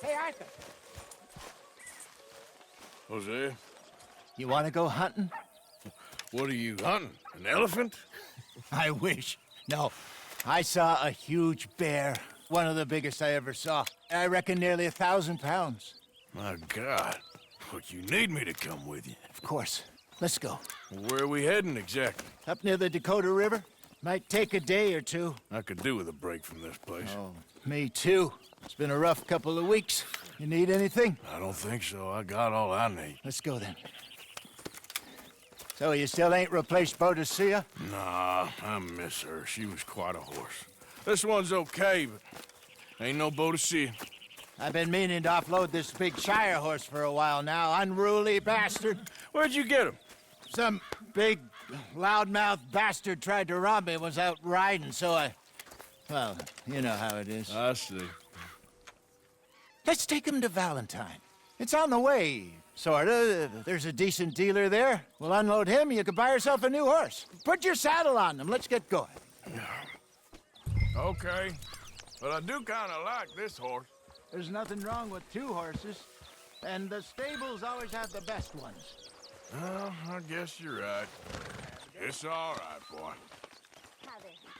Hey, Arthur. Jose, You want to go hunting? what are you hunting? An elephant? I wish. No. I saw a huge bear. One of the biggest I ever saw. I reckon nearly 1,000 pounds. My God. But you need me to come with you. Of course. Let's go. Where are we heading exactly? Up near the Dakota River. Might take a day or two. I could do with a break from this place. Oh, me too. It's been a rough couple of weeks. You need anything? I don't think so. I got all I need. Let's go then. So you still ain't replaced Boadicea? Nah, I miss her. She was quite a horse. This one's okay, but ain't no Boadicea. I've been meaning to offload this big Shire horse for a while now. Unruly bastard. Where'd you get him? Some big, loudmouth bastard tried to rob me and was out riding, so I... Well, you know how it is. I see. Let's take him to Valentine. It's on the way, sorta. There's a decent dealer there. We'll unload him, you can buy yourself a new horse. Put your saddle on him, let's get going. Okay. But I do kind of like this horse. There's nothing wrong with two horses, and the stables always have the best ones. Well, I guess you're right. It's all right, boy.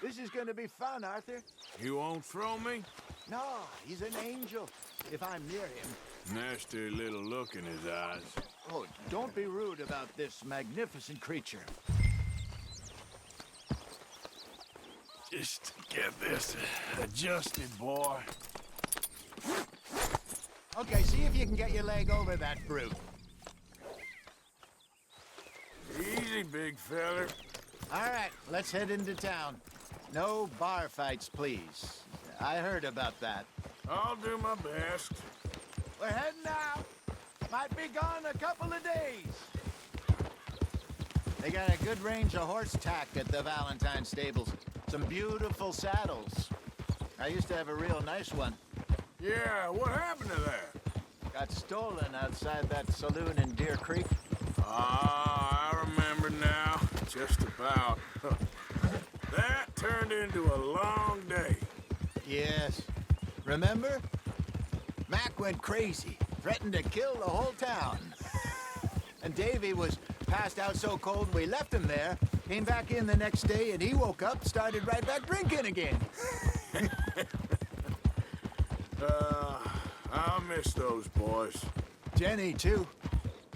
This is gonna be fun, Arthur. You won't throw me? No, he's an angel, if I'm near him. Nasty little look in his eyes. Oh, don't be rude about this magnificent creature. Just to get this adjusted, boy. Okay, see if you can get your leg over that brute. Easy, big feller. All right, let's head into town. No bar fights, please. I heard about that. I'll do my best. We're heading out. Might be gone a couple of days. They got a good range of horse tack at the Valentine stables. Some beautiful saddles. I used to have a real nice one. Yeah, what happened to that? Got stolen outside that saloon in Deer Creek. Ah, I remember now. Just about. That turned into a long day. Yes. Remember? Mac went crazy, threatened to kill the whole town. And Davy was passed out so cold we left him there, came back in the next day, and he woke up, started right back drinking again. I miss those boys. Jenny, too.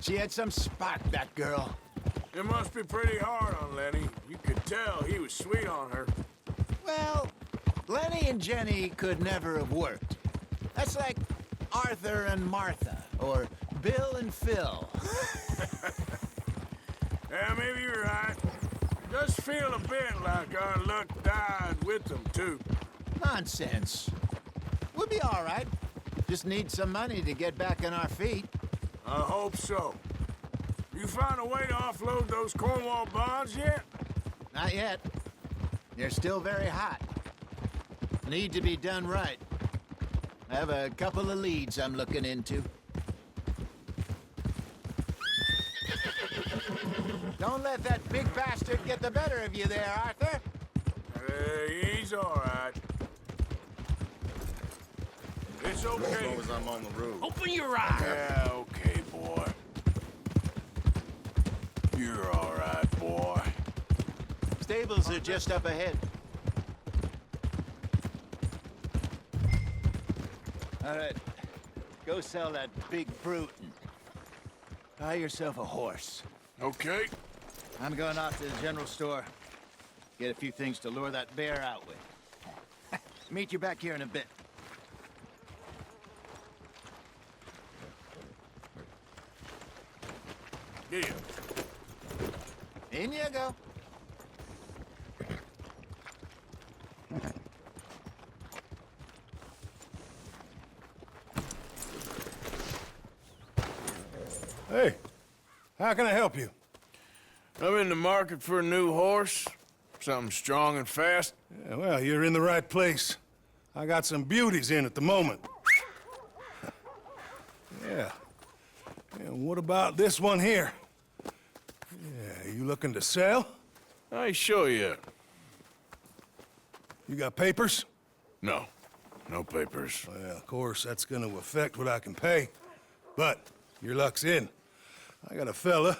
She had some spot, that girl. It must be pretty hard on Lenny. You could tell he was sweet on her. Well, Lenny and Jenny could never have worked. That's like Arthur and Martha, or Bill and Phil. Yeah, maybe you're right. Just feel a bit like our luck died with them, too. Nonsense. We'll be all right. Just need some money to get back on our feet. I hope so. You find a way to offload those Cornwall bonds yet? Not yet. They're still very hot. Need to be done right. I have a couple of leads I'm looking into. Don't let that big bastard get the better of you there, Arthur. He's all right. It's okay. As long as I'm on the road. Open your eyes. Yeah, okay, boy. You're all right, boy. Stables are just up ahead. All right, go sell that big brute and buy yourself a horse. Okay. I'm going out to the general store, get a few things to lure that bear out with. Meet you back here in a bit. Yeah. In you go. Hey, how can I help you? I'm in the market for a new horse. Something strong and fast. Yeah, well, you're in the right place. I got some beauties in at the moment. Yeah. And what about this one here? Yeah, you looking to sell? I ain't sure yet. You got papers? No. No papers. Well, of course, that's gonna affect what I can pay. But your luck's in. I got a fella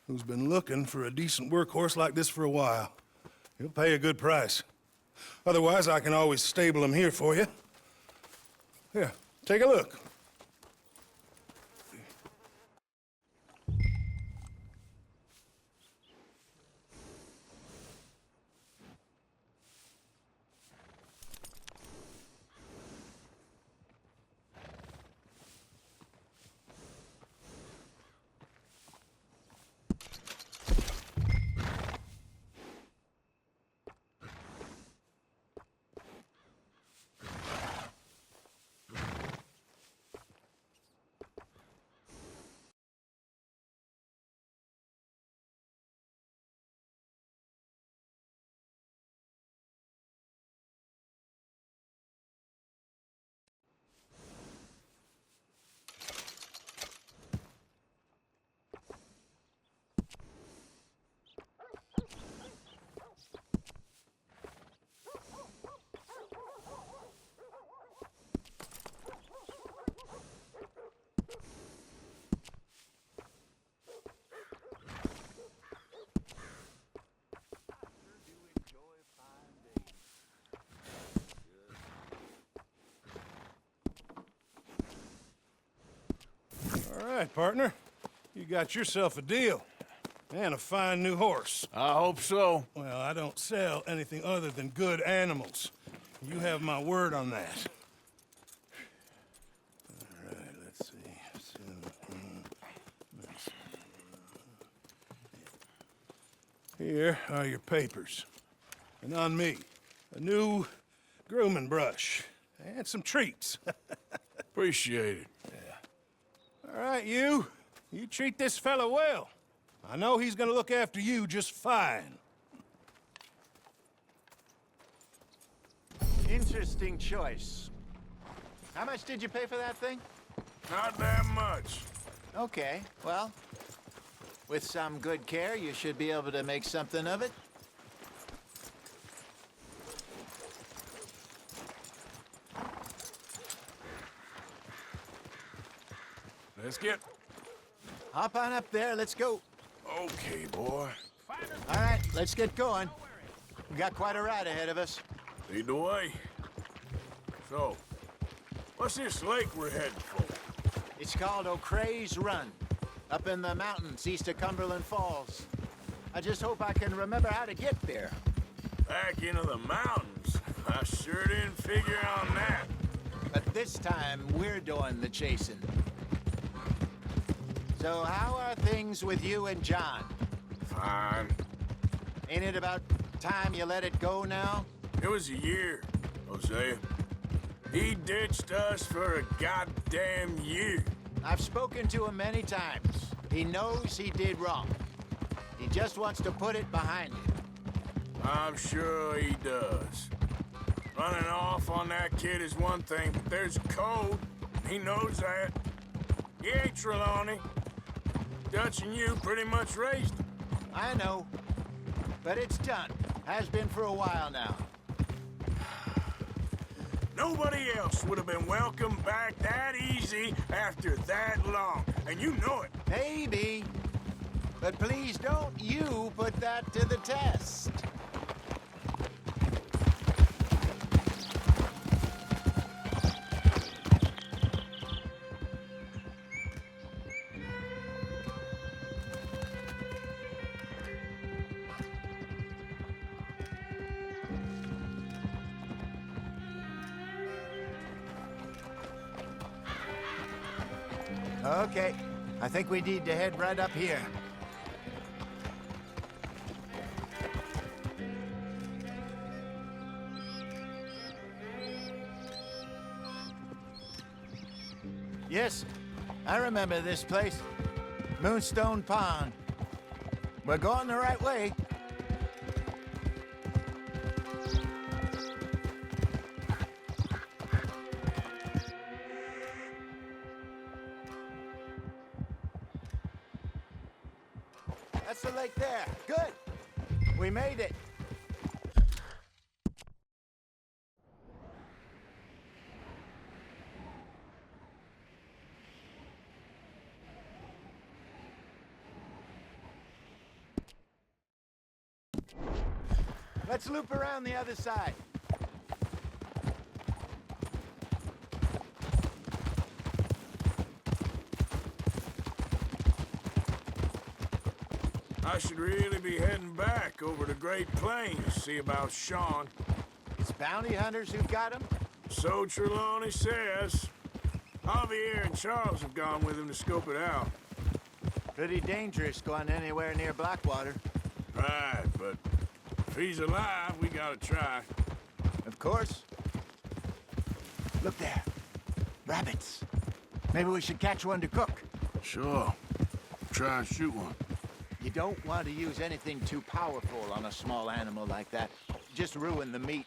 who's been looking for a decent workhorse like this for a while. He'll pay a good price. Otherwise, I can always stable him here for you. Here, take a look. All right, partner. You got yourself a deal. And a fine new horse. I hope so. Well, I don't sell anything other than good animals. You have my word on that. All right, let's see. Here are your papers. And on me, a new grooming brush. And some treats. Appreciate it. All right, you. You treat this fella well. I know he's gonna look after you just fine. Interesting choice. How much did you pay for that thing? Not that much. Okay, well, with some good care, you should be able to make something of it. Let's get... Hop on up there, let's go. Okay, boy. All right, let's get going. We got quite a ride ahead of us. Lead the way. So, what's this lake we're heading for? It's called O'Creagh's Run, up in the mountains east of Cumberland Falls. I just hope I can remember how to get there. Back into the mountains? I sure didn't figure on that. But this time, we're doing the chasing. So how are things with you and John? Fine. Ain't it about time you let it go now? It was a year, Hosea. He ditched us for a goddamn year. I've spoken to him many times. He knows he did wrong. He just wants to put it behind him. I'm sure he does. Running off on that kid is one thing, but there's a code. He knows that. He ain't Trelawney. Dutch and you pretty much raised him. I know. But it's done. Has been for a while now. Nobody else would have been welcomed back that easy after that long. And you know it. Maybe. But please don't you put that to the test. Okay, I think we need to head right up here. Yes, I remember this place. Moonstone Pond. We're going the right way. That's the lake there. Good. We made it. Let's loop around the other side. I should really be heading back over the Great Plains to see about Sean. It's bounty hunters who've got him? So Trelawney says. Javier and Charles have gone with him to scope it out. Pretty dangerous going anywhere near Blackwater. Right, but if he's alive, we gotta try. Of course. Look there. Rabbits. Maybe we should catch one to cook. Sure. Try and shoot one. You don't want to use anything too powerful on a small animal like that. Just ruin the meat.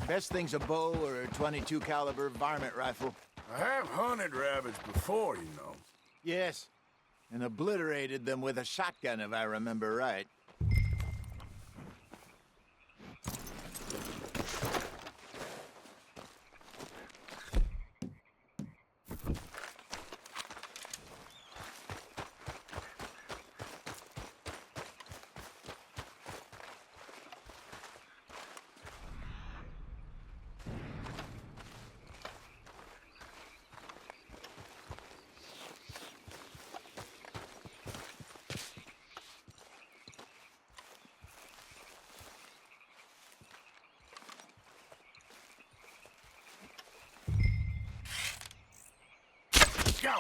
Best thing's a bow or a .22 caliber varmint rifle. I have hunted rabbits before, you know. Yes, and obliterated them with a shotgun if I remember right. Go!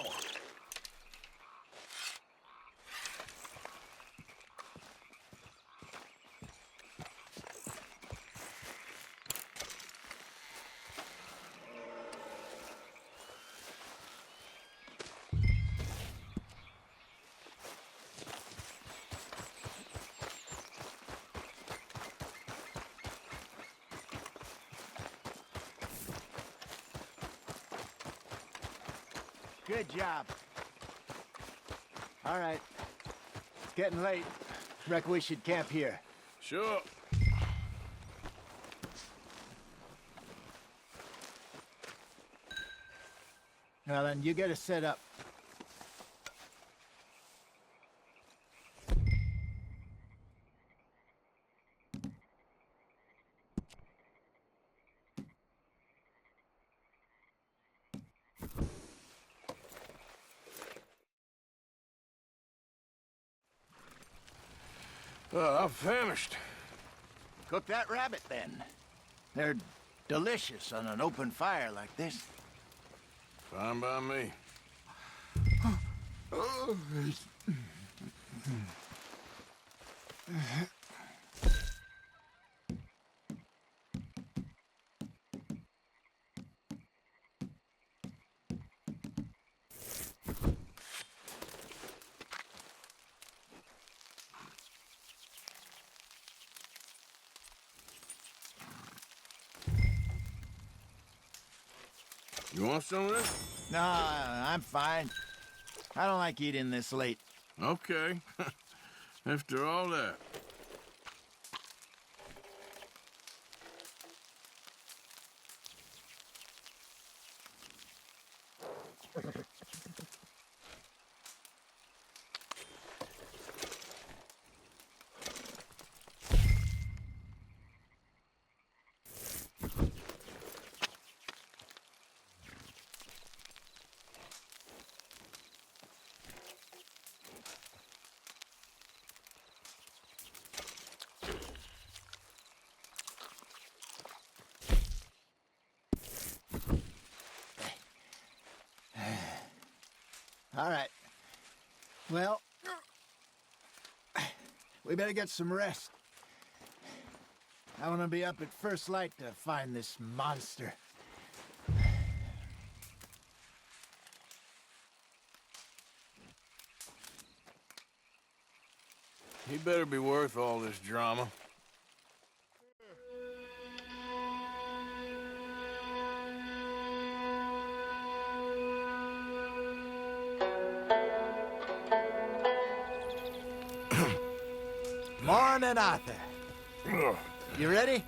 Good job. All right. It's getting late. Reckon we should camp here. Sure. Now then, you get us set up. I'm famished. Cook that rabbit, then. They're delicious on an open fire like this. Fine by me. You want some of this? No, I'm fine. I don't like eating this late. Okay. After all that. All right. Well, we better get some rest. I want to be up at first light to find this monster. He better be worth all this drama. Morning, Arthur. You ready?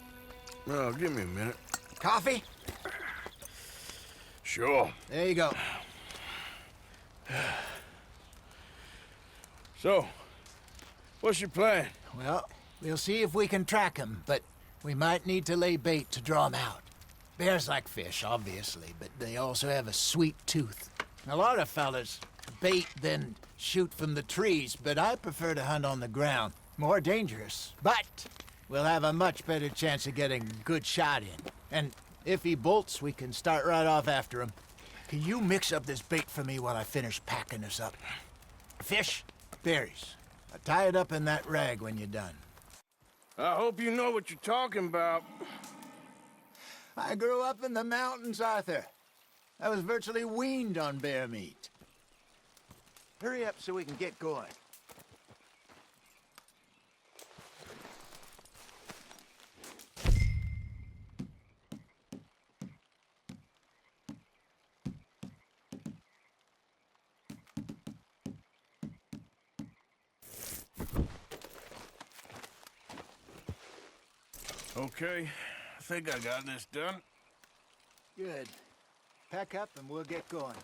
Well, give me a minute. Coffee? Sure. There you go. So, what's your plan? Well, we'll see if we can track him, but we might need to lay bait to draw him out. Bears like fish, obviously, but they also have a sweet tooth. A lot of fellas bait, then shoot from the trees, but I prefer to hunt on the ground. More dangerous, but we'll have a much better chance of getting a good shot in. And if he bolts, we can start right off after him. Can you mix up this bait for me while I finish packing this up? Fish, berries. I'll tie it up in that rag when you're done. I hope you know what you're talking about. I grew up in the mountains, Arthur. I was virtually weaned on bear meat. Hurry up so we can get going. Okay, I think I got this done. Good. Pack up and we'll get going.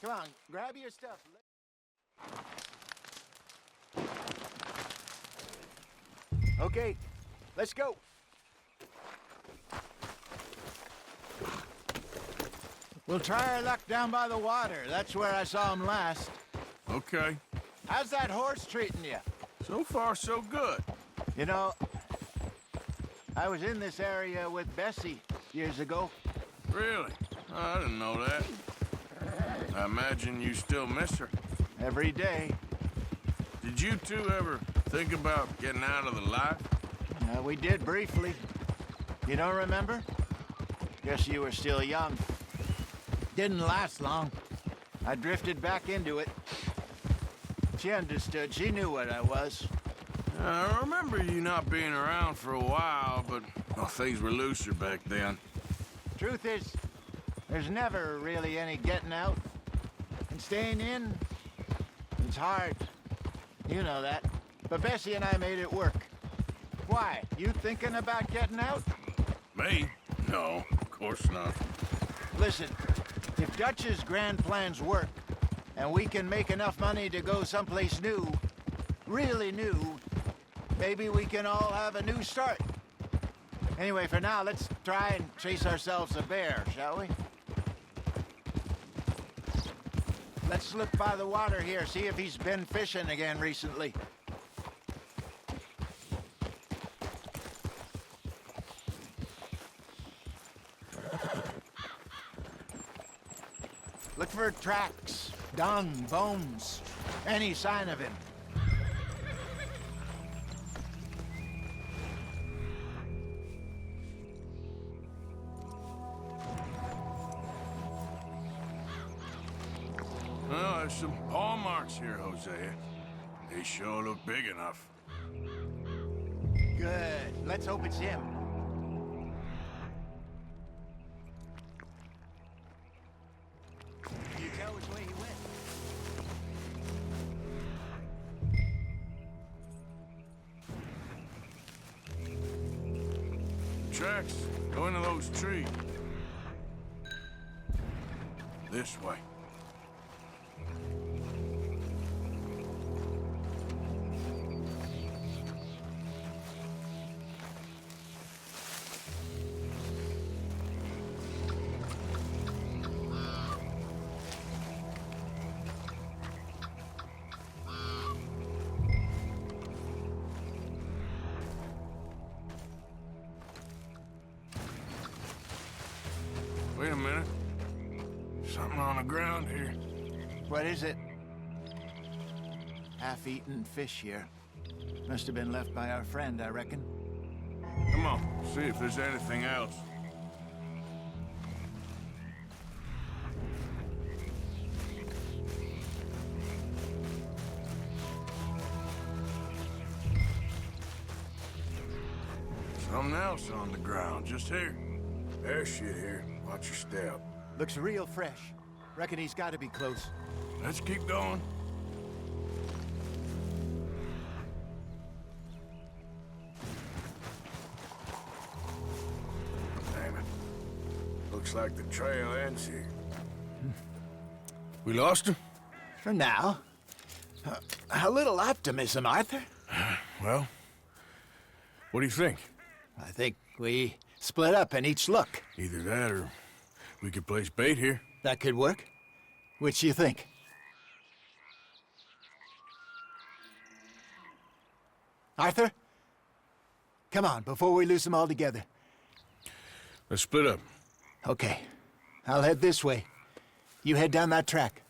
Come on, grab your stuff. Okay, let's go. We'll try our luck down by the water. That's where I saw him last. Okay. How's that horse treating you? So far, so good. You know, I was in this area with Bessie years ago. Really? Oh, I didn't know that. I imagine you still miss her. Every day. Did you two ever think about getting out of the life? We did briefly. You don't remember? Guess you were still young. Didn't last long. I drifted back into it. She understood. She knew what I was. I remember you not being around for a while, but well, things were looser back then. Truth is, there's never really any getting out. And staying in, it's hard. You know that. But Bessie and I made it work. Why? You thinking about getting out? Me? No, of course not. Listen, if Dutch's grand plans work, and we can make enough money to go someplace new, really new, maybe we can all have a new start. Anyway, for now, let's try and chase ourselves a bear, shall we? Let's look by the water here, see if he's been fishing again recently. Look for tracks, dung, bones, any sign of him. Well, there's some paw marks here, Hosea. They sure look big enough. Good. Let's hope it's him. Can you tell which way he went? Tracks go into those trees. This way. Something on the ground here. What is it? Half-eaten fish here. Must have been left by our friend, I reckon. Come on, see if there's anything else. Something else on the ground, just here. There's shit here. Watch your step. Looks real fresh. Reckon he's got to be close. Let's keep going. Damn it. Looks like the trail ends here. We lost him? For now. A little optimism, Arthur. Well, what do you think? I think we split up and each look. Either that or we could place bait here. That could work. Which you think? Arthur? Come on, before we lose them all together. Let's split up. Okay. I'll head this way. You head down that track.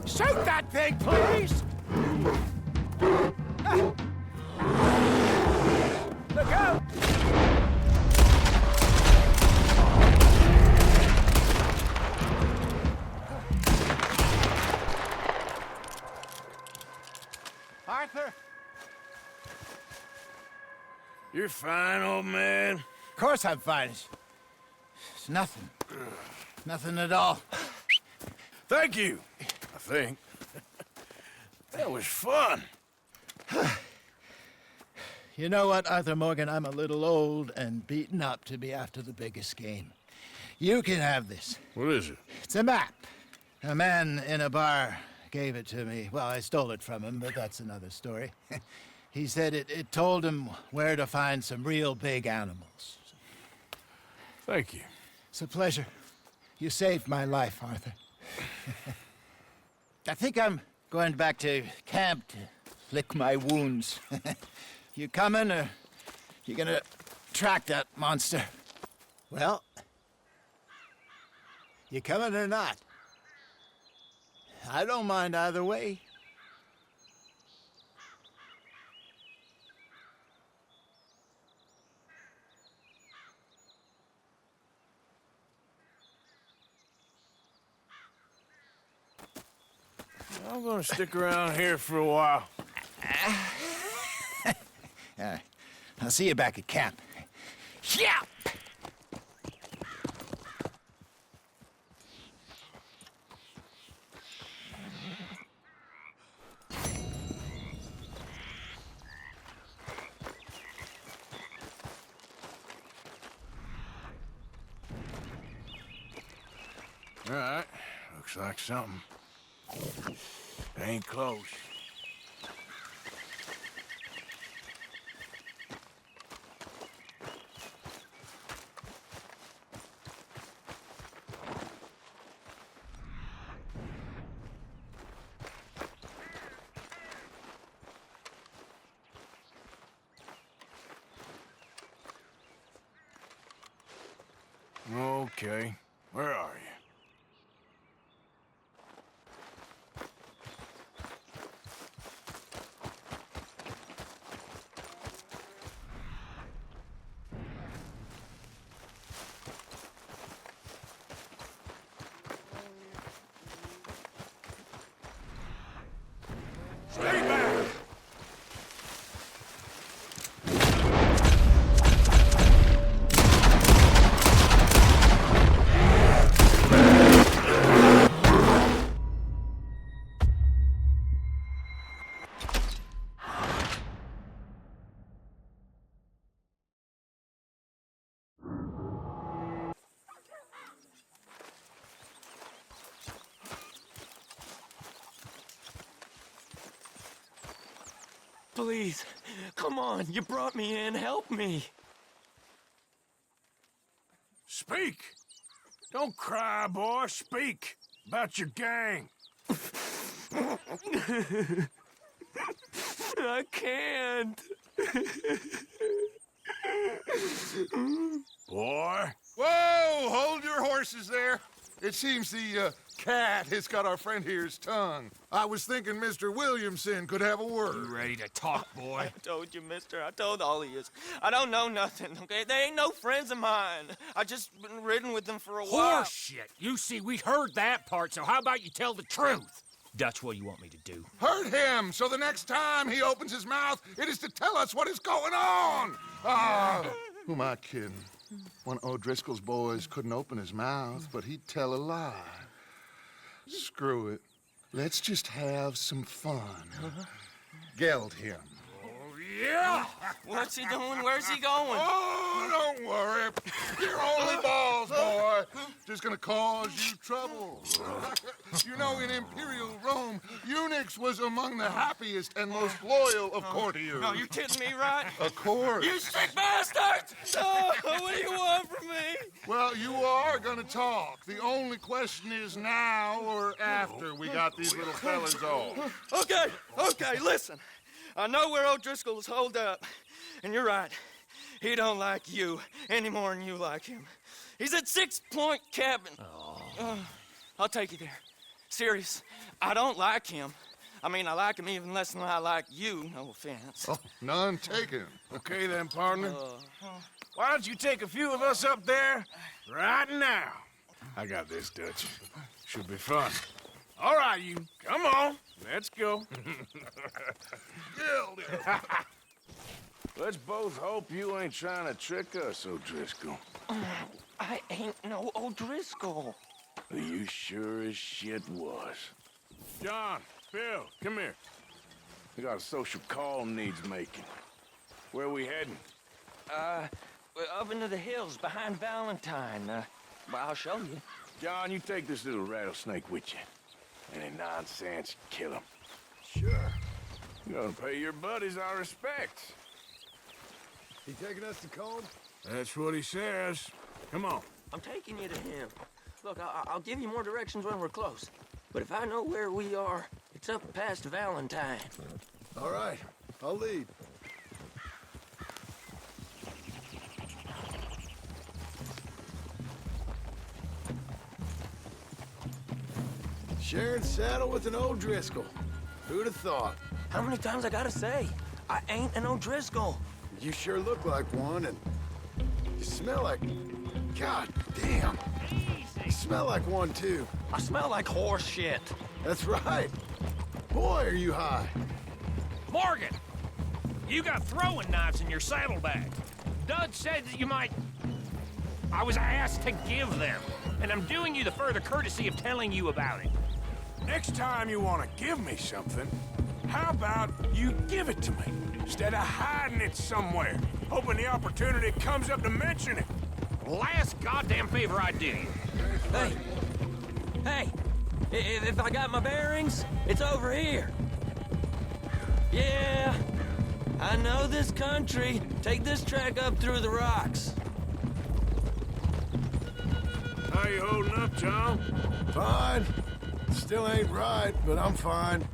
Shoot that thing, please! Look out! Arthur! You're fine, old man. Of course I'm fine. It's nothing. Nothing at all. Thank you, I think. That was fun. You know what, Arthur Morgan? I'm a little old and beaten up to be after the biggest game. You can have this. What is it? It's a map. A man in a bar gave it to me. Well, I stole it from him, but that's another story. He said it told him where to find some real big animals. Thank you. It's a pleasure. You saved my life, Arthur. I think I'm going back to camp to lick my wounds. You coming, or you gonna track that monster? Well, you coming or not? I don't mind either way. I'm gonna stick around here for a while. I'll see you back at camp. Yeah! All right, looks like something. Ain't close. Okay, where are you? Stay back! Please, come on, you brought me in, help me. Speak! Don't cry, boy, speak about your gang. I can't. Boy. Whoa! Hold your horses there. It seems the cat has got our friend here's tongue. I was thinking Mr. Williamson could have a word. You ready to talk, boy? I told you, mister. I told all of yous. I don't know nothing, okay? They ain't no friends of mine. I just been ridden with them for a while. Horse shit. You see, we heard that part, so how about you tell the truth? Dutch, what do you want me to do? Hurt him, so the next time he opens his mouth, it is to tell us what is going on. Who am I kidding? One of O'Driscoll's boys couldn't open his mouth, but he'd tell a lie. Screw it. Let's just have some fun. Geld him. Yeah! What's he doing? Where's he going? Oh, don't worry. You're only balls, boy. Just gonna cause you trouble. You know, in Imperial Rome, eunuchs was among the happiest and most loyal of courtiers. No, you kidding me, right? Of course. You sick bastard! Oh, what do you want from me? Well, you are gonna talk. The only question is now or after we got these little fellas off. Okay, listen. I know where O'Driscoll is holed up, and you're right. He don't like you any more than you like him. He's at 6 Point Cabin. I'll take you there. Serious, I don't like him. I mean, I like him even less than I like you, no offense. Oh, none taken. Okay then, partner. Why don't you take a few of us up there right now? I got this, Dutch. Should be fun. All right, you. Come on. Let's go. Let's both hope you ain't trying to trick us, O'Driscoll. I ain't no O'Driscoll. You sure as shit was. John, Phil, come here. We got a social call needs making. Where we heading? Up into the hills behind Valentine. Well, I'll show you. John, you take this little rattlesnake with you. Any nonsense, kill him. Sure. You're gonna pay your buddies our respects. He taking us to Combe? That's what he says. Come on. I'm taking you to him. Look, I'll give you more directions when we're close. But if I know where we are, it's up past Valentine. All right, I'll lead. Sharing saddle with an O'Driscoll. Who'd have thought? How many times I gotta say? I ain't an O'Driscoll. You sure look like one, and you smell like... God damn. You smell like one, too. I smell like horse shit. That's right. Boy, are you high. Morgan! You got throwing knives in your saddlebag. Dud said that you might... I was asked to give them, and I'm doing you the further courtesy of telling you about it. Next time you want to give me something, how about you give it to me, instead of hiding it somewhere, hoping the opportunity comes up to mention it? Last goddamn favor I do. Hey, if I got my bearings, it's over here. Yeah, I know this country. Take this track up through the rocks. How you holding up, John? Fine. Still ain't right, but I'm fine.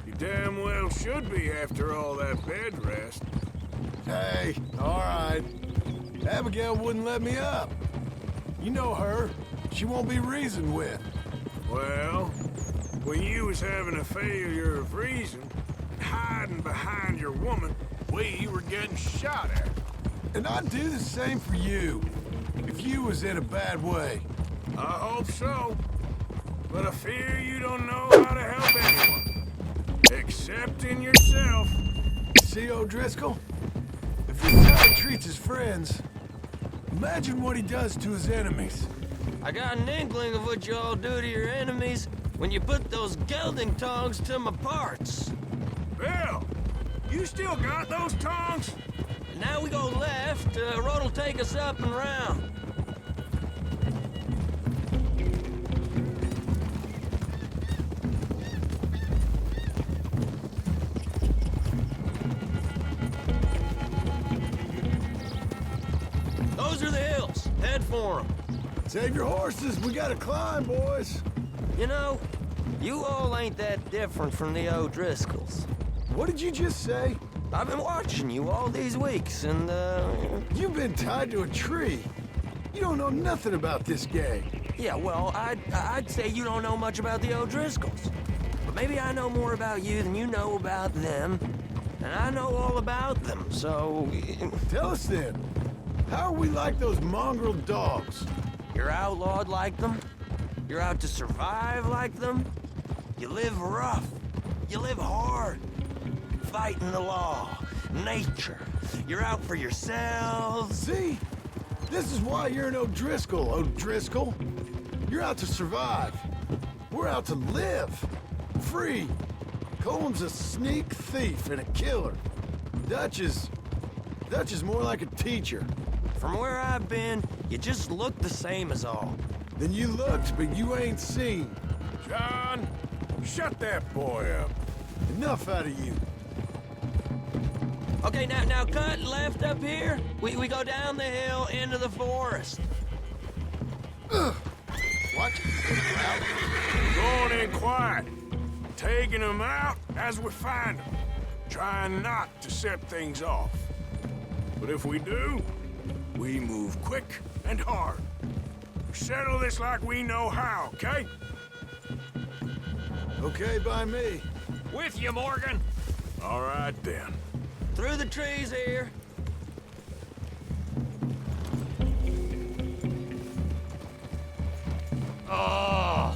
You damn well should be after all that bed rest. Hey, all right. Abigail wouldn't let me up. You know her. She won't be reasoned with. Well, when you was having a failure of reason, hiding behind your woman, we were getting shot at. And I'd do the same for you, if you was in a bad way. I hope so. But I fear you don't know how to help anyone. Except in yourself. See, O'Driscoll? If this guy treats his friends, imagine what he does to his enemies. I got an inkling of what you all do to your enemies when you put those gelding tongs to my parts. Bill, you still got those tongs? And now we go left, road'll take us up and round. for him. Save your horses. We gotta climb, boys. You know, you all ain't that different from the O'Driscolls. What did you just say? I've been watching you all these weeks, and, You've been tied to a tree. You don't know nothing about this gang. yeah, well, I'd say you don't know much about the O'Driscolls. But maybe I know more about you than you know about them. And I know all about them, so... Tell us then. How are we like those mongrel dogs? You're outlawed like them. You're out to survive like them. You live rough. You live hard. Fighting the law, nature. You're out for yourselves. See? This is why you're an O'Driscoll, O'Driscoll. You're out to survive. We're out to live. Free. Coleman's a sneak thief and a killer. Dutch is more like a teacher. From where I've been, you just look the same as all. Then you looked, but you ain't seen. John, shut that boy up. Enough out of you. Okay, now cut left up here. We go down the hill into the forest. What? Going in quiet. Taking them out as we find them. Trying not to set things off. But if we do, we move quick and hard. Settle this like we know how, okay? Okay by me. With you, Morgan. All right, then. Through the trees here. Oh,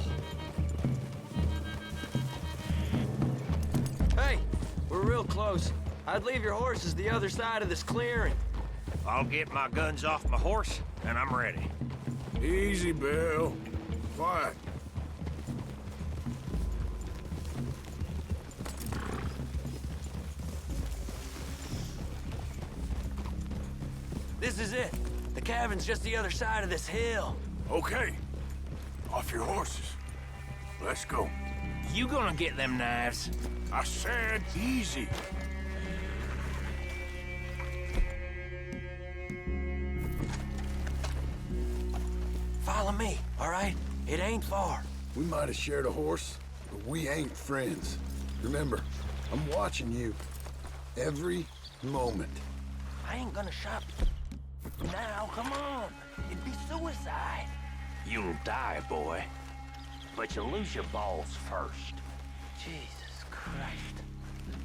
Hey, we're real close. I'd leave your horses the other side of this clearing. I'll get my guns off my horse, and I'm ready. Easy, Bill. Quiet. This is it. The cabin's just the other side of this hill. Okay. Off your horses. Let's go. You gonna get them knives? I said easy. Follow me, all right? It ain't far. We might have shared a horse, but we ain't friends. Remember, I'm watching you. Every moment. I ain't gonna shop. Now, come on. It'd be suicide. You'll die, boy. But you lose your balls first. Jesus Christ.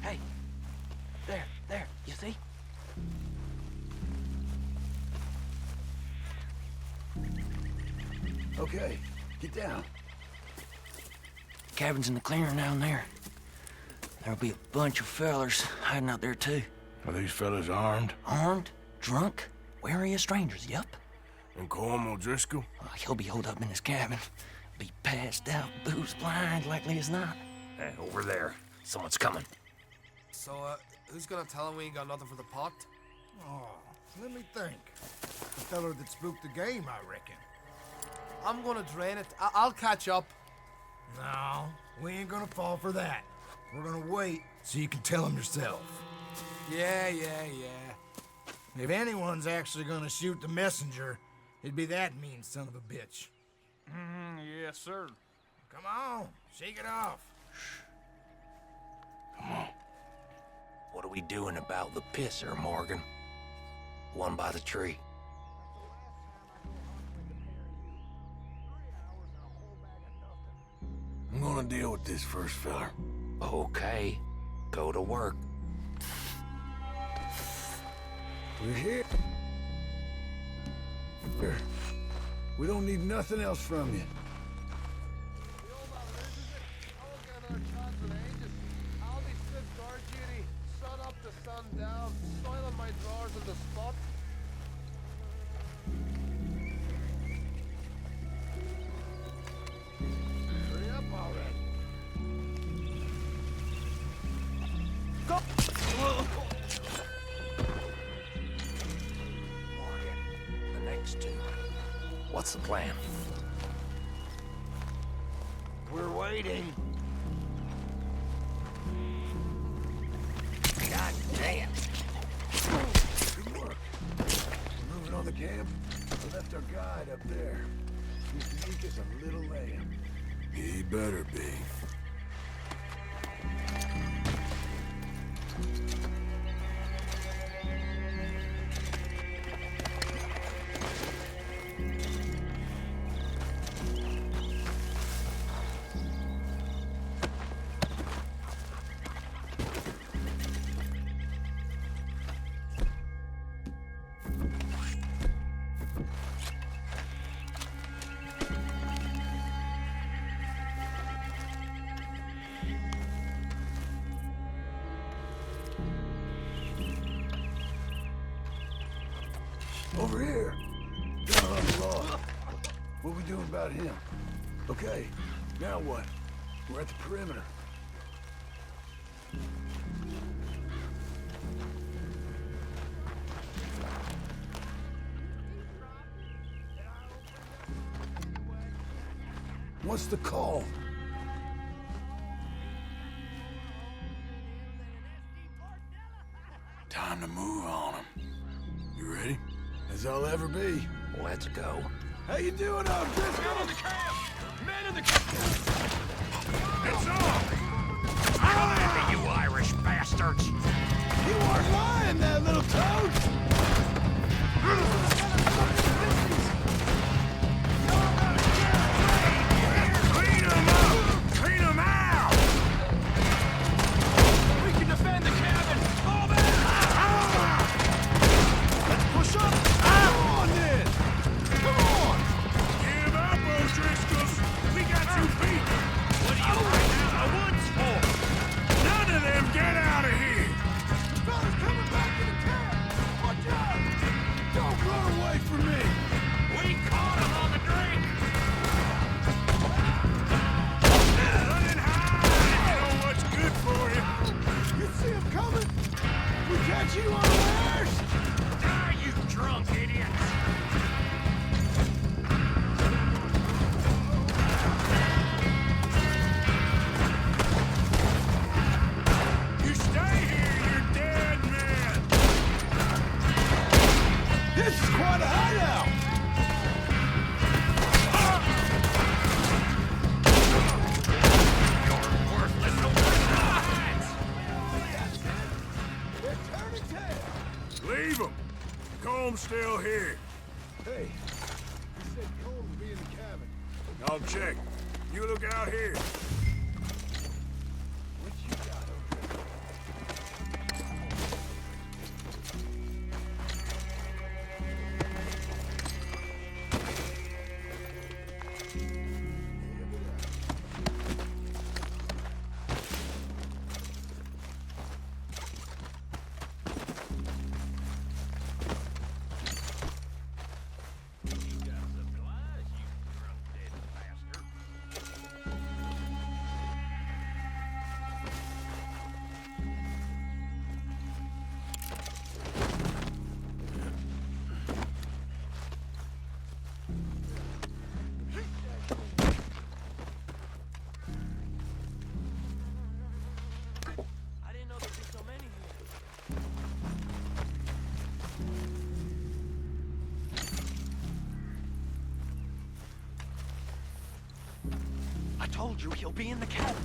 Hey. There, you see? Okay, get down. Cabin's in the clearing down there. There'll be a bunch of fellers hiding out there, too. Are these fellas armed? Armed, drunk, wary of strangers, yup. And Colm O'Driscoll? He'll be holed up in his cabin. Be passed out, booze blind, likely as not. Over there. Someone's coming. So, who's gonna tell him we ain't got nothing for the pot? Oh, let me think. The feller that spooked the game, I reckon. I'm gonna drain it. I'll catch up. No, we ain't gonna fall for that. We're gonna wait so you can tell him yourself. Yeah. If anyone's actually gonna shoot the messenger, it'd be that mean son of a bitch. Yes, sir. Come on, shake it off. What are we doing about the pisser, Morgan? One by the tree. I'm gonna deal with this first fella. Okay, go to work. We're here. We don't need nothing else from you. I'll be stripped guard duty, sun up to sun down, soiling my drawers in the spot. Hurry up already. Go! Morgan, the next two. What's the plan? We're waiting. God damn. Good work. We're moving on the camp. We left our guide. right up there. He's meek as a little lamb. He better be. Over here. Allah. What we doing about him? Okay, now what? We're at the perimeter. What's the call? Time to move on him. You ready? As I'll ever be. Let's go. How you doing, O'Driscoll? Men in the camp! Men in the camp! It's on! Come at me, you Irish bastards! You weren't lying, that little toad! Clean him up! Clean him out! We can defend the cabin! Fall back! Let's push up! Come on, then! Come on! Give up, O'Driscolls! We got you beat! What are you hiding out in the woods for? None of them get out of here! The fella's coming back to the camp! Watch out! Don't run away from me! We caught him on the drink! Run and hide! You know what's good for you! You see him coming? We catch you unawares! Ah, you drunk idiots! You stay here, you're dead men! This is quite a hideout! You're worthless overnight! They're turning tail! Leave them! Comb's still here. Hey, you said Cole would be in the cabin. I'll check. You look out here. What you got over there? I didn't know there'd be so many here. I told you he'll be in the cabin.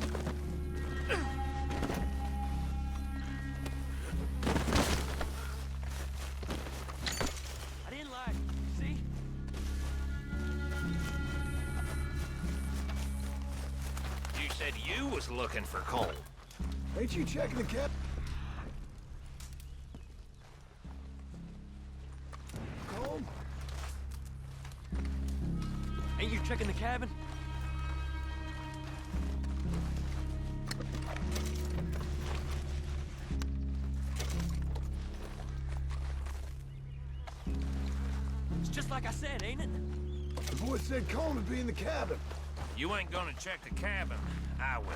I didn't lie. See? You said you was looking for Cole. Ain't you checking the cabin? Cole? Ain't you checking the cabin? It's just like I said, ain't it? The boy said Cole would be in the cabin. You ain't gonna check the cabin. I will.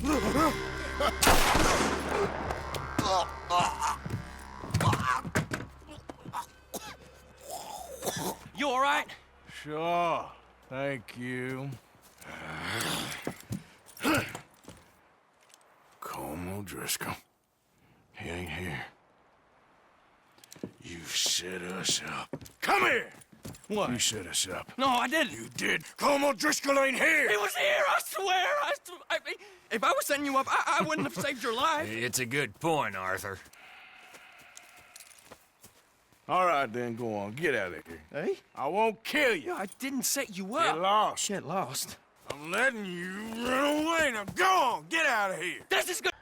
You all right? Sure. Thank you. Colm O'Driscoll. He ain't here. You set us up. Come here! What? You set us up. No, I didn't. You did. Colm O'Driscoll ain't here! He was here, I swear. If I was setting you up, I wouldn't have saved your life. It's a good point, Arthur. All right, then, go on. Get out of here. Hey? I won't kill you. I didn't set you up. Get lost. Get lost. I'm letting you run away. Now go on. Get out of here. This is good.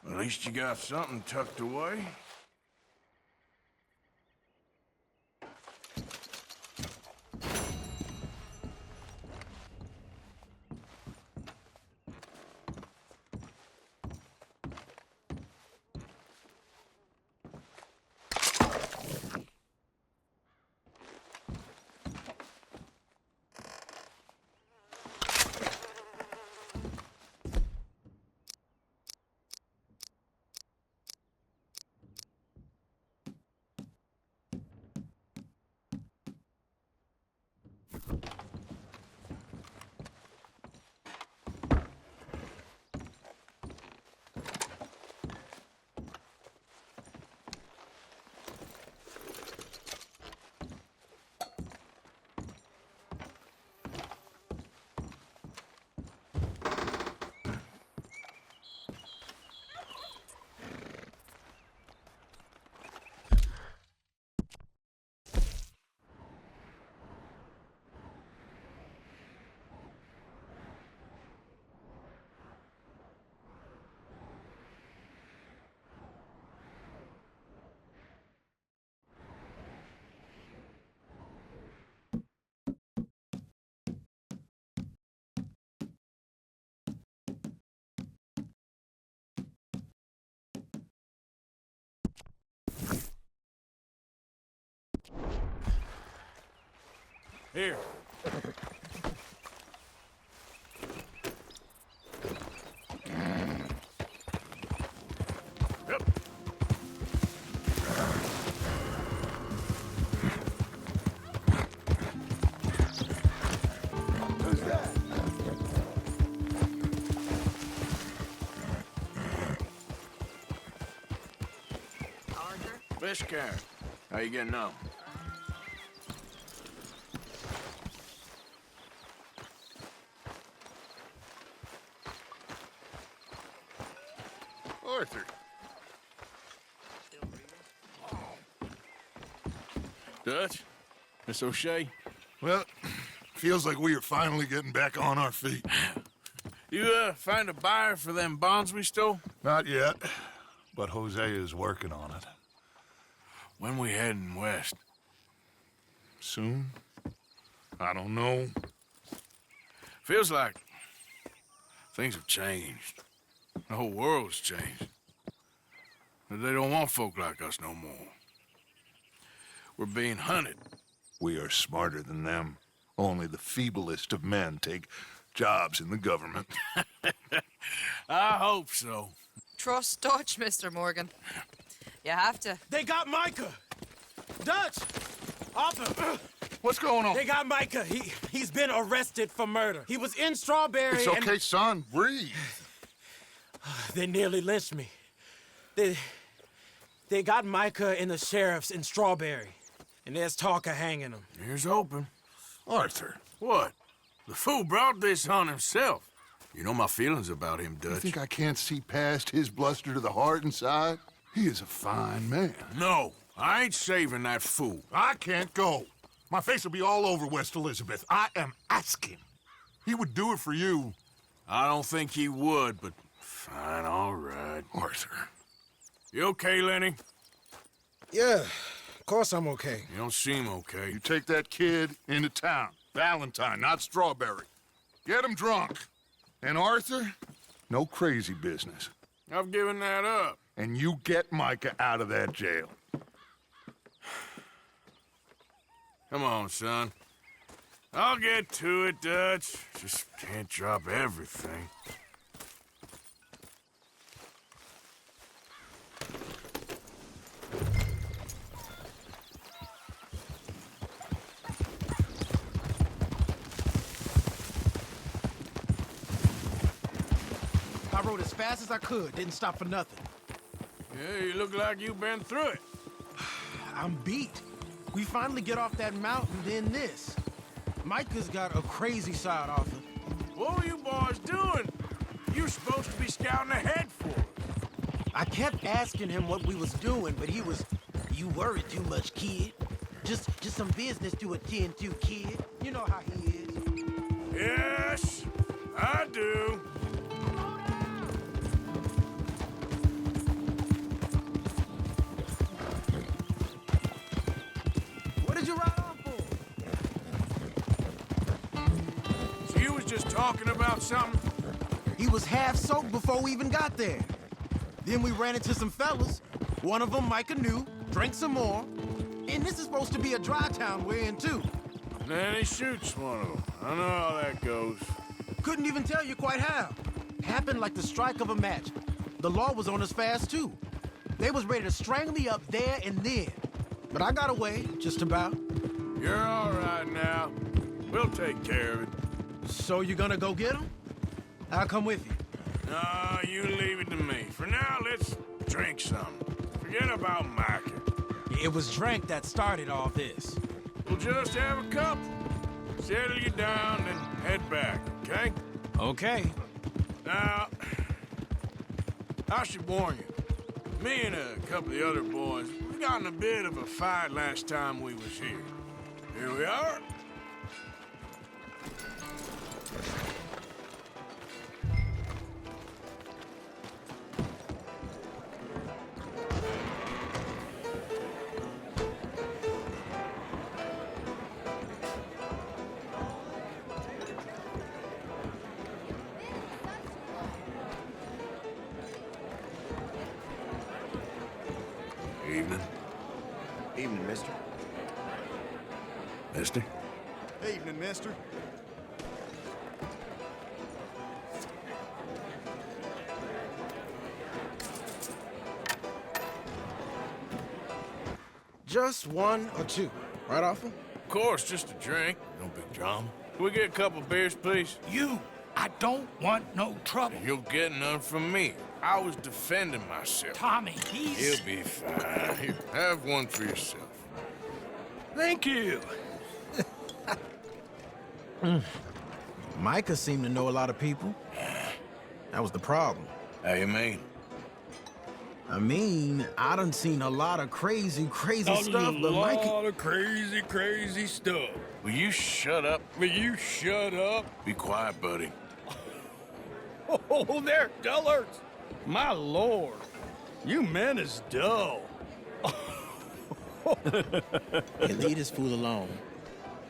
At least you got something tucked away. Here. Yep. Who's that? Arthur? Best Karen. How you getting on? Arthur. Dutch? Miss O'Shea? Well, feels like we are finally getting back on our feet. You, find a buyer for them bonds we stole? Not yet, but Jose is working on it. When we heading west? Soon? I don't know. Feels like things have changed. The whole world's changed. But they don't want folk like us no more. We're being hunted. We are smarter than them. Only the feeblest of men take jobs in the government. I hope so. Trust Dutch, Mr. Morgan. You have to. They got Micah! Dutch! Arthur! What's going on? They got Micah. He's been arrested for murder. He was in Strawberry It's okay, son. Breathe. They nearly lynched me. They got Micah and the sheriffs in Strawberry. And there's talk of hanging him. Here's hoping. Arthur. What? The fool brought this on himself. You know my feelings about him, You Dutch. think I can't see past his bluster to the heart inside? He is a fine man. No, I ain't saving that fool. I can't go. My face will be all over West Elizabeth. I am asking. He would do it for you. I don't think he would, but fine, all right. Arthur. You okay, Lenny? Yeah, of course I'm okay. You don't seem okay. You take that kid into town. Valentine, not Strawberry. Get him drunk. And Arthur, no crazy business. I've given that up. And you get Micah out of that jail. Come on, son. I'll get to it, Dutch. Just can't drop everything. I rode as fast as I could, didn't stop for nothing. Yeah, you look like you've been through it. I'm beat. We finally get off that mountain, then this. Micah's got a crazy side, Arthur. What were you boys doing? You were supposed to be scouting ahead for us. I kept asking him what we was doing, but he was, "You worry too much, kid. Just some business to attend to, kid. You know how he is." Yes, I do. What did you ride off for? So you was just talking about something? He was half soaked before we even got there. Then we ran into some fellas. One of them Micah knew, drank some more. And this is supposed to be a dry town we're in, too. Then he shoots one of them. I know how that goes. Couldn't even tell you quite how. Happened like the strike of a match. The law was on us fast, too. They was ready to strangle me up there and then. But I got away, just about. You're all right now. We'll take care of it. So you gonna go get him? I'll come with you. No, you leave it to me. For now, let's drink some. Forget about Micah. It was drink that started all this. We'll just have a couple. Settle you down and head back, okay? Okay. Now, I should warn you. Me and a couple of the other boys, we got in a bit of a fight last time we was here. Here we are. Evening. Evening, mister. Mister? Evening, mister. Just one or two, right, Arthur? Of course, just a drink. No big drama. Can we get a couple beers, please? I don't want no trouble. You'll get none from me. I was defending myself. Tommy, he's... He'll be fine. Here, have one for yourself. Thank you. Micah seemed to know a lot of people. That was the problem. How you mean? I mean, I done seen a lot of crazy stuff, but Micah... A lot of crazy stuff. Will you shut up? Will you shut up? Be quiet, buddy. Oh, they're dullards. My lord, you men is dull. Hey, leave this fool alone.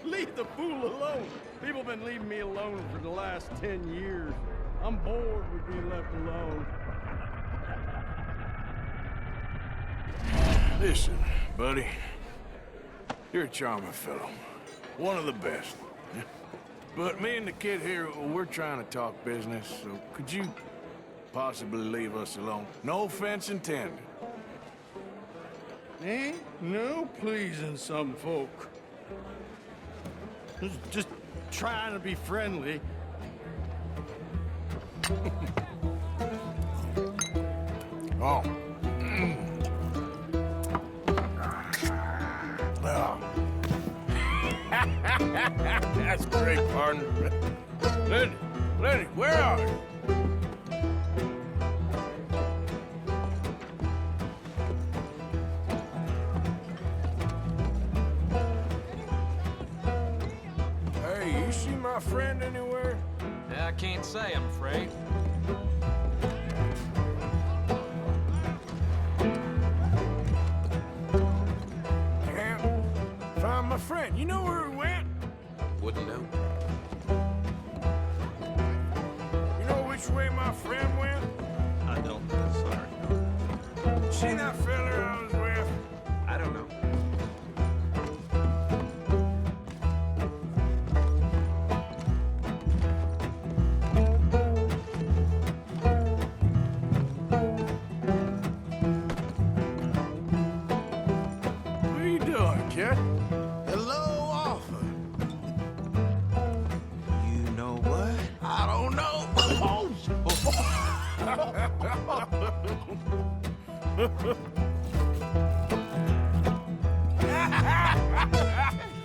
Leave the fool alone. People been leaving me alone for the last 10 years. I'm bored with being left alone. Listen, buddy. You're a charming fellow. One of the best. But me and the kid here, we're trying to talk business, so could you possibly leave us alone? No offense intended. Ain't no pleasing some folk. Just trying to be friendly. Oh. That's great, partner. Lenny, where are you? Hey, you see my friend anywhere? I can't say, I'm afraid. Can't find my friend. You know where he went? Wouldn't know. You know which way my friend went? I don't, sorry. See that fella I was with? I don't know. What are you doing, kid? Hello, offer. You know what? I don't know.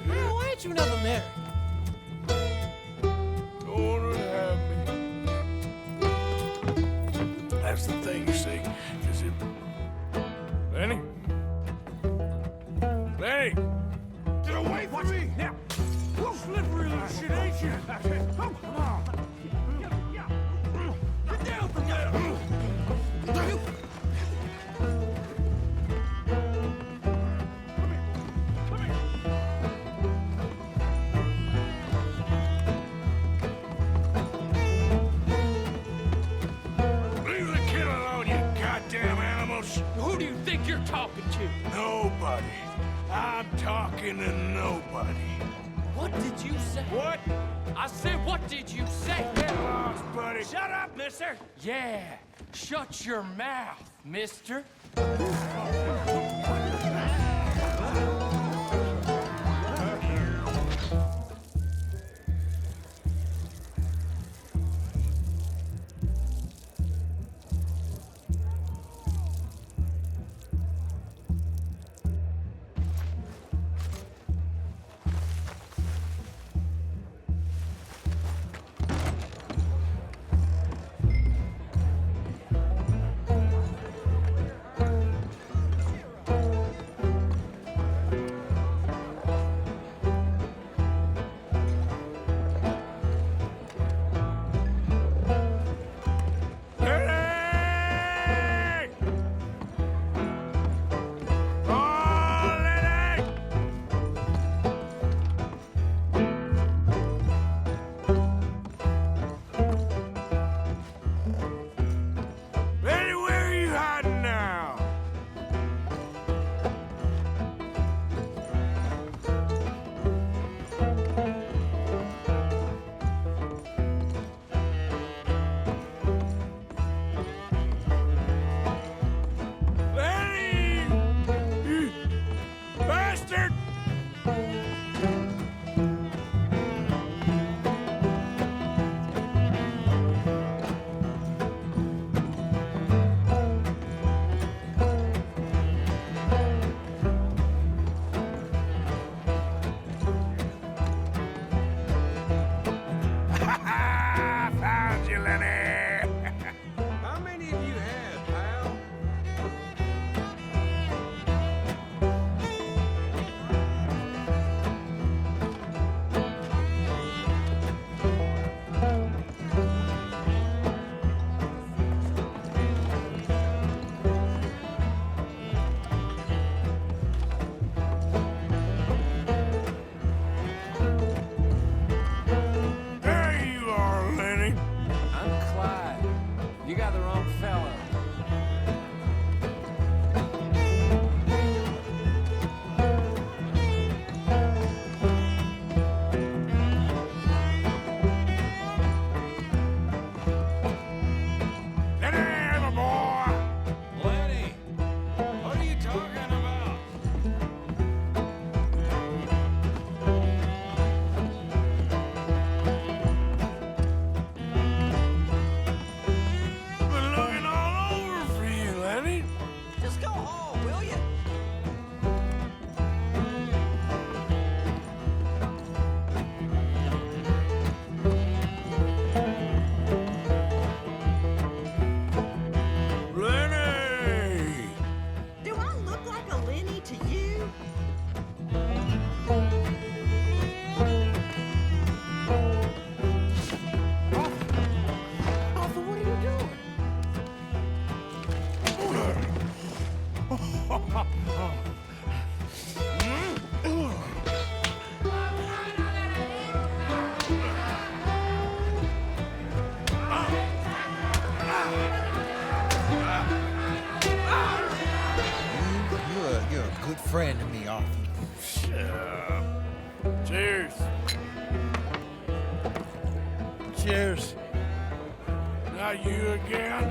Man, why ain't you never married? Don't have me. That's the thing, you see. Is it... Lenny? Lenny! Get away from me! Now! You slippery little shit, ain't you? Come on! Get down from there! Leave the kid alone, you goddamn animals! Who do you think you're talking to? Nobody. I'm talking to nobody. What did you say? What? I said, what did you say? Get lost, buddy. Shut up, mister! Yeah, shut your mouth, mister. Oh, will you? Lenny! Do I look like a Lenny to you? Arthur, what are you doing? You're a good friend to me, Arthur. Cheers. Cheers. Now you again?